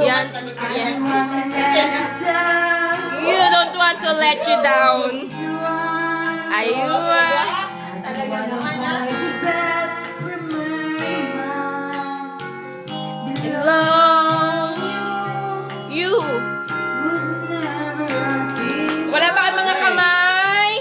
Yan. You don't want to let you down. Ayun. Love you. Wala pa kayong mga kamay?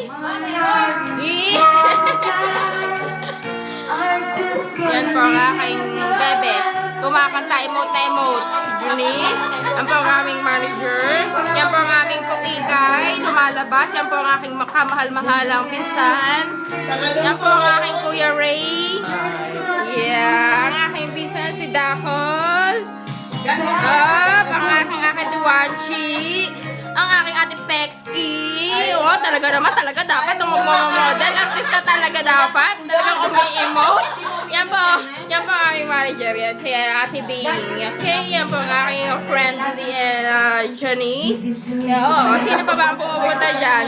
Yan po ang aking bebe. Kumakanta emote na emote. Si Junice. Yan po ang aming manager. Yan po ang aming pupikay. Lumalabas. Yan po ang aking makamahal-mahalang pinsan. Yan po ang aking Kuya Ray. Yeah. Ang aking pinsan si Dahol. Ang aking ate Duwanchi. Ang aking ate Pexky. Oh, talaga naman. Talaga dapat. Model. Artista talaga dapat. Talagang umi-emote. Yan po ang aming manager. Yan si Ate Bing. Okay, yan po ang aking friend Janice. Oo, sino pa ba ang pumupunta dyan?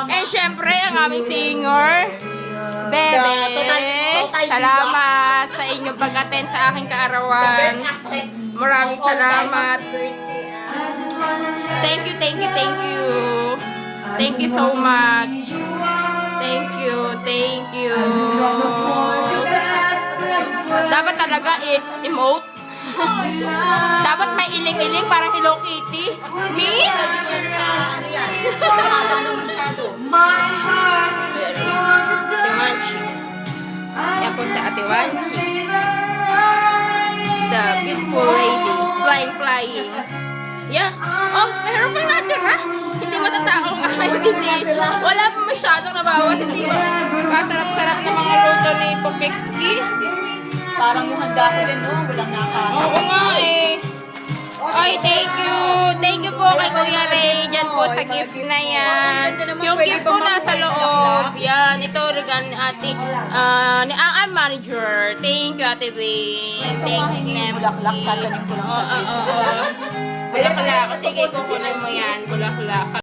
And syempre, ang aming singer, Bebe. Salamat sa inyong pag-attend sa aking kaarawan. Maraming salamat. Thank you. Thank you so much. Thank you. Dapat talaga emote. Dapat may iling-iling parang Hello Kitty. Me? Si Manchi. Yan po si Ate Wanchi. The beautiful lady. Flying. Yeah. Oh, meron pang natira. Hindi matatao nga. Wala pa masyadong nabawas. Hindi ba? Kasarap-sarap na mga luto ni Popexky. Parang yung handa ko din, no? Walang nakain. Oo nga eh. Ay, thank you. Thank you po kay Kuya Ray. Dyan po sa gift na yan. Yung gift po nasa loob. Yan. Ito regan ate. Ang manager. Thank you, Ate Bing. Thank you, Nepsi. Bulaklak, tatanim ko lang sa page. Bulaklak. Sige, kukunin mo yan. Bulaklak.